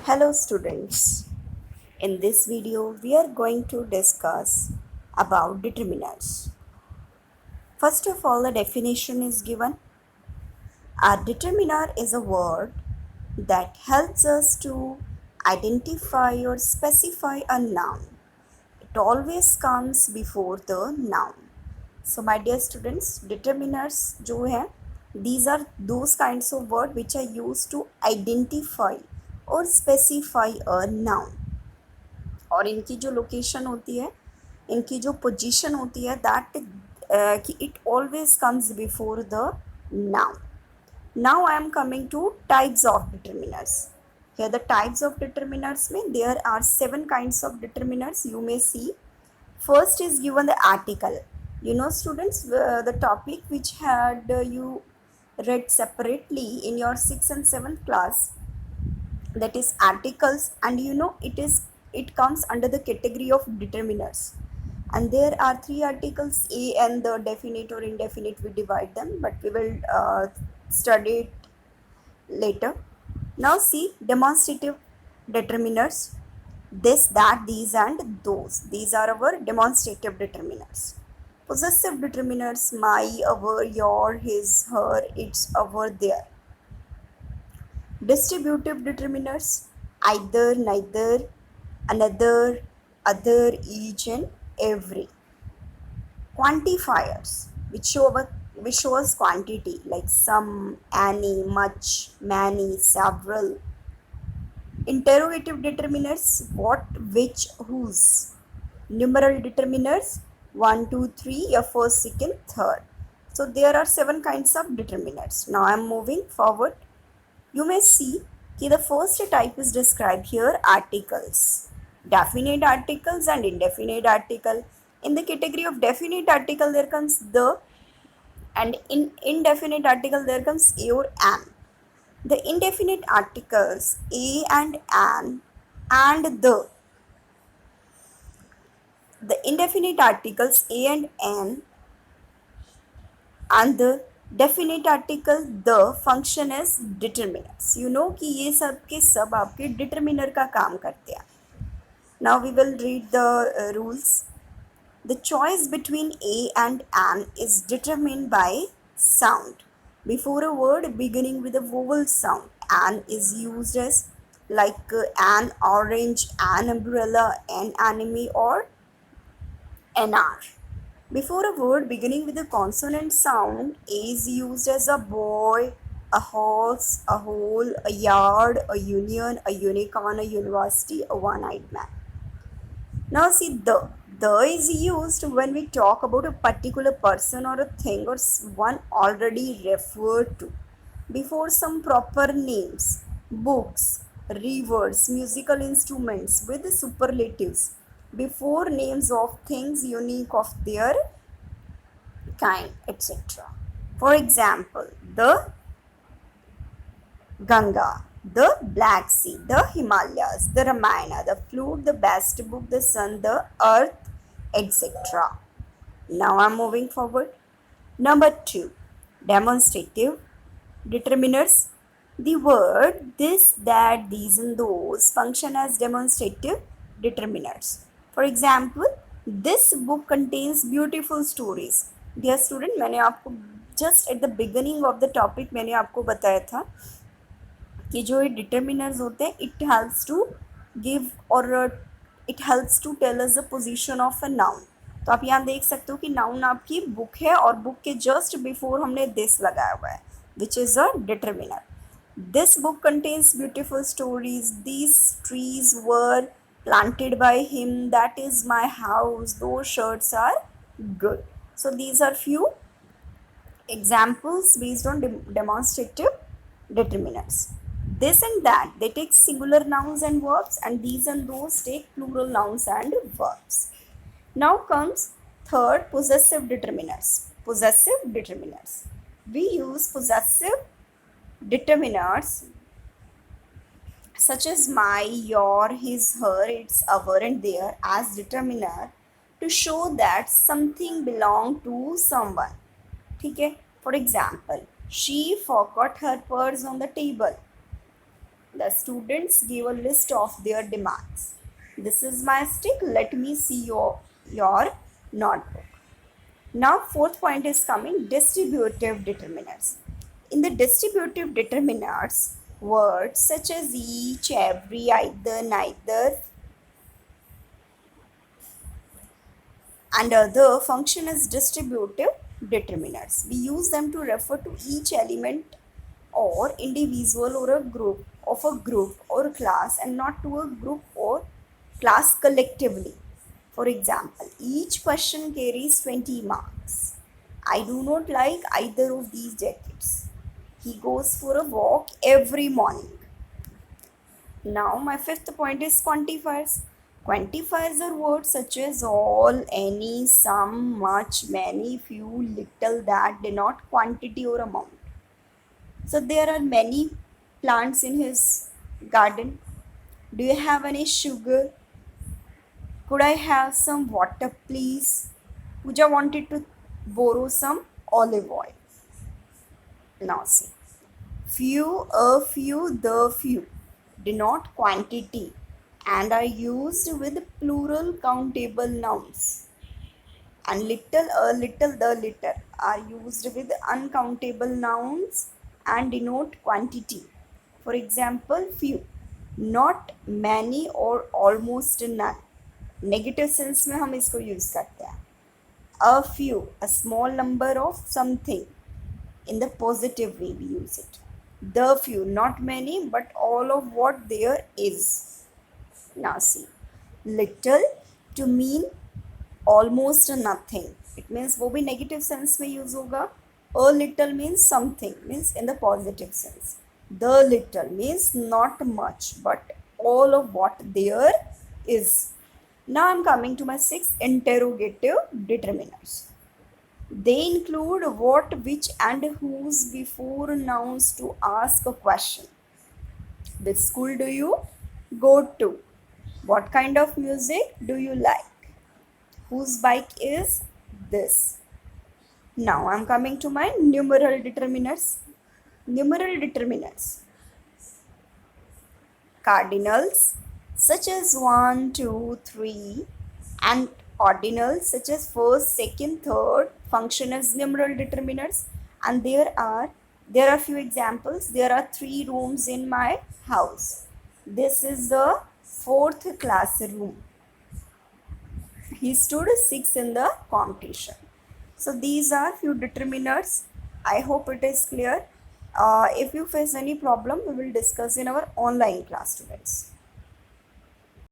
Hello students. In this video we are going to discuss about determinants. First of all, the definition is given. A determiner is a word that helps us to identify or specify a noun. It always comes before the noun. So my dear students, determiners जो है, these are those kinds of words which are used to identify or specify a noun. और इनकी जो location होती है, इनकी जो position होती है, दैट कि it always comes before the noun. Now I am coming two types of determiners. Here the types of determiners में there are 7 kinds of determiners you may see. First is given the article. You know students, the topic which had you read separately in your 6th and 7th class, that is articles, and you know it comes under the category of determiners, and there are 3 articles a and the definite or indefinite. We divide them, but we will study it later. Now see demonstrative determiners: this, that, these and those. These are our demonstrative determiners. Possessive determiners: my, our, your, his, her, its, our, their. Distributive determiners: either, neither, another, other, each and every. Quantifiers which show us quantity, like some, any, much, many, several. Interrogative determiners: what, which, whose. Numeral determiners: 1 2 3, your first, second, third. So there are 7 kinds of determiners. Now I am moving forward. You may see that the first type is described here: articles. Definite articles and indefinite article. In the category of definite article there comes the, and in indefinite article there comes a or an. The indefinite articles a and an and the indefinite articles a and an and the definite article the function as determinants. You know कि ये सब के सब आपके determiner का काम करते हैं. Now we will read the rules. The choice between a and an is determined by sound. Before a word beginning with a vowel sound, an is used as like an orange, an umbrella, an enemy, or an hour. Before a word beginning with a consonant sound, a is used as a boy, a horse, a hole, a yard, a union, a unicorn, a university, a one-eyed man. Now see the is used when we talk about a particular person or a thing or one already referred to. Before some proper names, books, rivers, musical instruments with the superlatives. Before names of things unique of their kind, etc. For example, the Ganga, the Black Sea, the Himalayas, the Ramayana, the flute, the best book, the sun, the earth, etc. Now I'm moving forward. Number 2, demonstrative determiners. The word this, that, these and those function as demonstrative determiners. For example, this book contains beautiful stories. Dear student, मैंने आपको just at the beginning of the topic मैंने आपको बताया था कि जो ये determiners होते हैं, इट हेल्प्स टू गिव और it helps to tell us the position of a noun. तो आप यहाँ देख सकते हो कि नाउन आपकी बुक है और बुक के जस्ट बिफोर हमने दिस लगाया हुआ है, which is a determiner. This book contains beautiful stories. These trees were planted by him. That is my house. Those shirts are good. So these are few examples based on demonstrative determinants. This and that, they take singular nouns and verbs, and these and those take plural nouns and verbs. Now comes third, possessive determiners. Possessive determiners. We use possessive determiners such as my, your, his, her, its, our, and their as determiner to show that something belongs to someone. ठीक है? For example, she forgot her purse on the table. The students gave a list of their demands. This is my stick. Let me see your notebook. Now, fourth point is coming, distributive determinants. In the distributive determinants, words such as each, every, either, neither, and other function as distributive determinants. We use them to refer to each element or individual or a group of a group or class, and not to a group or class collectively. For example, each question carries 20 marks. I do not like either of these jackets. He goes for a walk every morning. Now, my fifth point is quantifiers. Quantifiers are words such as all, any, some, much, many, few, little, that denote quantity or amount. So, there are many plants in his garden. Do you have any sugar? Could I have some water, please? Pooja wanted to borrow some olive oil. Now, see. Few, a few, the few denote quantity and are used with plural countable nouns. And little, a little, the little are used with uncountable nouns and denote quantity. For example, few, not many or almost none. Negative sense में हम इसको use करते हैं. A few, a small number of something. In the positive way we use it. The few, not many but all of what there is. Now see, little to mean almost nothing. It means वो भी negative sense में use होगा. A little means something, means in the positive sense. The little means not much but all of what there is. Now I'm coming to my sixth, interrogative determinants. They include what, which, and whose before nouns to ask a question. Which school do you go to? What kind of music do you like? Whose bike is this? Now I'm coming to my numeral determinants. Numeral determinants. Cardinals such as 1, 2, 3, and ordinals such as first, second, third function as numeral determinants. And there are few examples. There are 3 rooms in my house. This is the 4th classroom. He stood 6 in the competition. So these are few determinants. I hope it is clear. If you face any problem, we will discuss in our online class, students.